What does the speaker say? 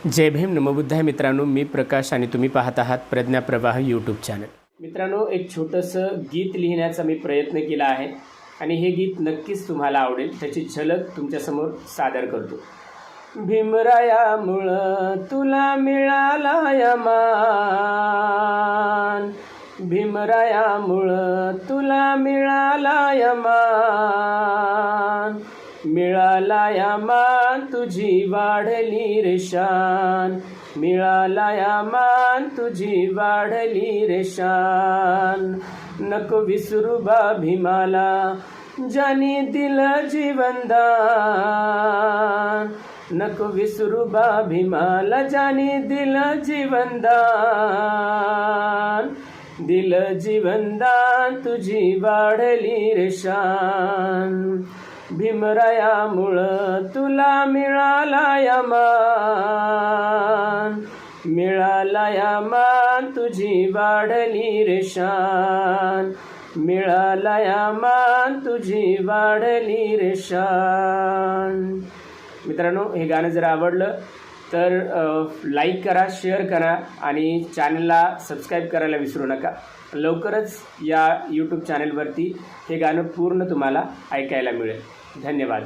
जय भीम नमो बुद्धाय मित्रांनो, मी प्रकाश आणि तुम्ही पाहत आहात प्रज्ञा प्रवाह यूट्यूब चॅनल। मित्रांनो, एक छोटंसं गीत लिहिण्याचा मी प्रयत्न केला आहे आणि हे गीत नक्कीच तुम्हाला आवडेल। त्याची झलक तुमच्यासमोर सादर करतो। भीमरायामुळं तुला मिळाला या मान, भीमरायामुळं तुला मिळाला या मान, मिळाला या मान तुझी वाढली रे शान, मिळाला या मान तुझी वाढली रे शान। नको विसरू बा भीमाला ज्याने दिलं जीवनदान, नको विसरू बा भीमाला ज्याने दिलं जीवनदान, दिलं जीवनदान तुझी वाढली रे शान। भीमरायामुळं तुला मिळाला या मान, मिळाला या मान तुझी वाढली रे शान, मिळाला या मान तुझी वाढली रे शान। मित्रांनो, हे गाणं जर आवडलं तर लाईक करा, शेअर करा आणि चॅनलला सबस्क्राईब करायला विसरू नका। लवकरच या यूट्यूब चॅनलवरती हे गाणं पूर्ण तुम्हाला ऐकायला मिळेल। धन्यवाद।